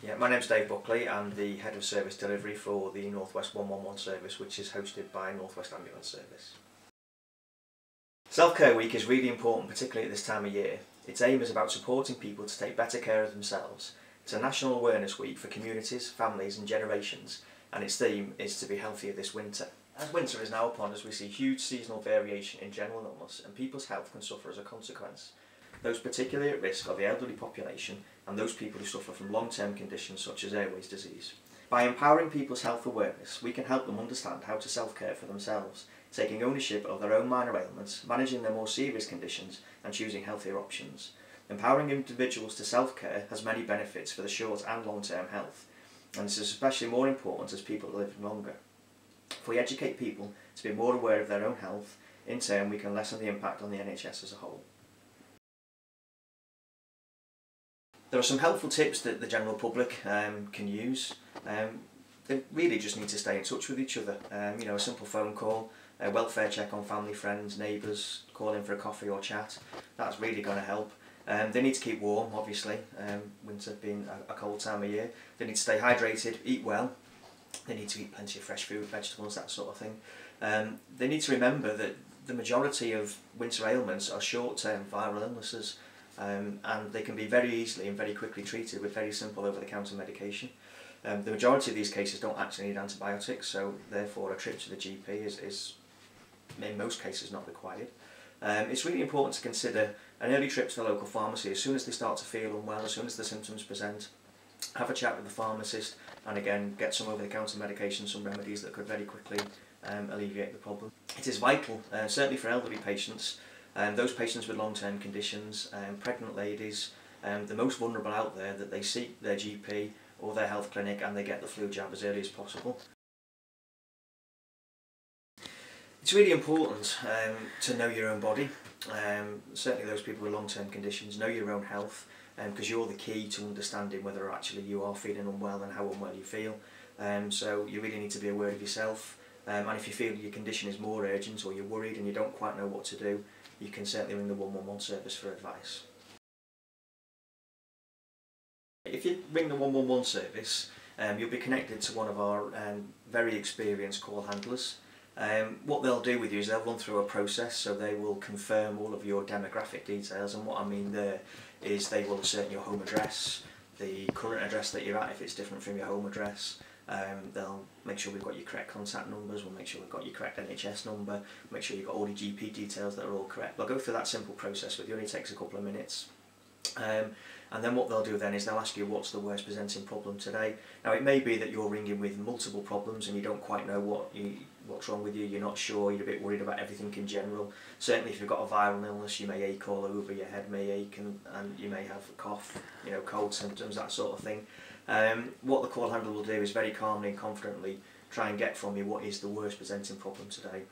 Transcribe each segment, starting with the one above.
Yeah, my name's Dave Buckley. I'm the Head of Service Delivery for the NWAS 111 service, which is hosted by NWAS Ambulance Service. Self-Care Week is really important, particularly at this time of year. Its aim is about supporting people to take better care of themselves. It's a national awareness week for communities, families and generations, and its theme is to be healthier this winter. As winter is now upon us, we see huge seasonal variation in general illness, and people's health can suffer as a consequence. Those particularly at risk are the elderly population and those people who suffer from long-term conditions such as airways disease. By empowering people's health awareness, we can help them understand how to self-care for themselves, taking ownership of their own minor ailments, managing their more serious conditions and choosing healthier options. Empowering individuals to self-care has many benefits for the short and long-term health, and this is especially more important as people are living longer. If we educate people to be more aware of their own health, in turn we can lessen the impact on the NHS as a whole. There are some helpful tips that the general public can use. They really just need to stay in touch with each other. A simple phone call, a welfare check on family, friends, neighbours, call in for a coffee or chat. That's really going to help. They need to keep warm, obviously, winter being a cold time of year. They need to stay hydrated, eat well. They need to eat plenty of fresh food, vegetables, that sort of thing. They need to remember that the majority of winter ailments are short-term viral illnesses. And they can be very easily and very quickly treated with very simple over-the-counter medication. The majority of these cases don't actually need antibiotics, so therefore a trip to the GP is in most cases not required. It's really important to consider an early trip to the local pharmacy as soon as they start to feel unwell, as soon as the symptoms present. Have a chat with the pharmacist and again get some over-the-counter medication, some remedies that could very quickly alleviate the problem. It is vital, certainly for elderly patients, those patients with long-term conditions, pregnant ladies, the most vulnerable out there, that they seek their GP or their health clinic and they get the flu jab as early as possible. It's really important to know your own body, certainly those people with long-term conditions. Know your own health, because you're the key to understanding whether actually you are feeling unwell and how unwell you feel. So you really need to be aware of yourself, and if you feel your condition is more urgent or you're worried and you don't quite know what to do, you can certainly ring the 111 service for advice. If you ring the 111 service, you'll be connected to one of our very experienced call handlers. What they'll do with you is they'll run through a process, so they will confirm all of your demographic details, and what I mean there is they will ascertain your home address, the current address that you're at if it's different from your home address. They'll make sure we've got your correct contact numbers, we'll make sure we've got your correct NHS number, make sure you've got all your GP details that are all correct. They'll go through that simple process with you, it only takes a couple of minutes. And then what they'll do then is they'll ask you what's the worst presenting problem today. Now it may be that you're ringing with multiple problems and you don't quite know what's wrong with you, you're not sure, you're a bit worried about everything in general. Certainly if you've got a viral illness you may ache all over, your head may ache and you may have a cough, cold symptoms, that sort of thing. What the call handler will do is very calmly and confidently try and get from you what is the worst presenting problem today.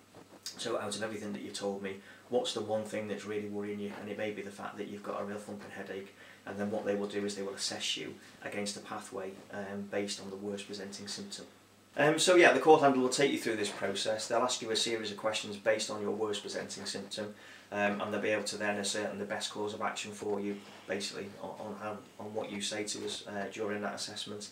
So out of everything that you've told me, what's the one thing that's really worrying you? And it may be the fact that you've got a real thumping headache, and then what they will do is they will assess you against a pathway based on the worst presenting symptom. So yeah, the call handler will take you through this process. They'll ask you a series of questions based on your worst presenting symptom, and they'll be able to then ascertain the best course of action for you, basically on what you say to us during that assessment.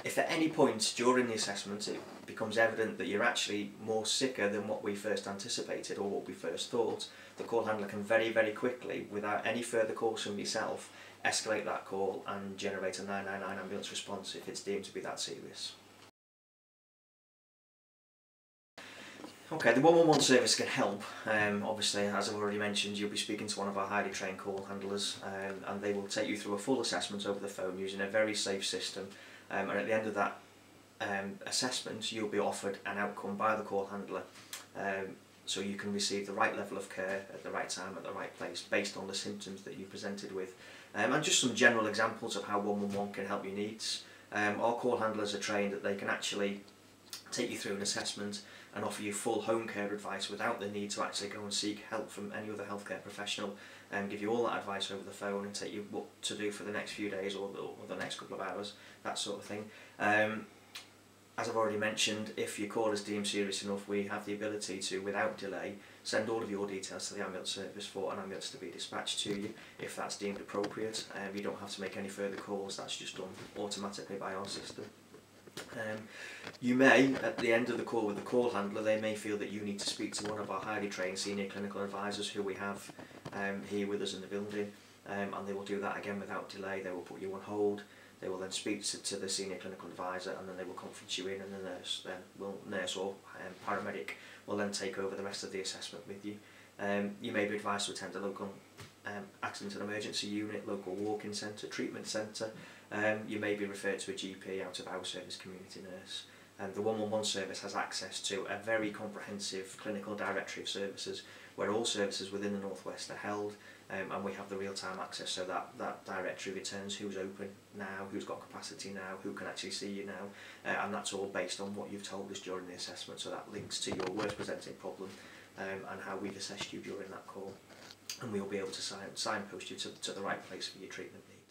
If at any point during the assessment it becomes evident that you're actually more sicker than what we first anticipated or what we first thought, the call handler can very, very quickly, without any further calls from yourself, escalate that call and generate a 999 ambulance response if it's deemed to be that serious. Okay, the 111 service can help. Obviously, as I've already mentioned, you'll be speaking to one of our highly trained call handlers, and they will take you through a full assessment over the phone using a very safe system. And at the end of that assessment, you'll be offered an outcome by the call handler, so you can receive the right level of care at the right time at the right place based on the symptoms that you presented with. And just some general examples of how 111 can help your needs. Our call handlers are trained that they can actually take you through an assessment and offer you full home care advice without the need to actually go and seek help from any other healthcare professional, and give you all that advice over the phone and tell you what to do for the next few days or the next couple of hours, that sort of thing. As I've already mentioned, if your call is deemed serious enough, we have the ability to, without delay, send all of your details to the ambulance service for an ambulance to be dispatched to you if that's deemed appropriate. You don't have to make any further calls, that's just done automatically by our system. You may, at the end of the call with the call handler, they may feel that you need to speak to one of our highly trained senior clinical advisors who we have here with us in the building, and they will do that again without delay. They will put you on hold, they will then speak to the senior clinical advisor, and then they will conference you in, and the nurse or paramedic will then take over the rest of the assessment with you. You may be advised to attend a local accident and emergency unit, local walk-in centre, treatment centre. You may be referred to a GP, out of hours service, community nurse. The 111 service has access to a very comprehensive clinical directory of services where all services within the North West are held, and we have the real-time access, so that directory returns who's open now, who's got capacity now, who can actually see you now, and that's all based on what you've told us during the assessment, so that links to your worst presenting problem and how we've assessed you during that call, and we'll be able to signpost you to the right place for your treatment needs.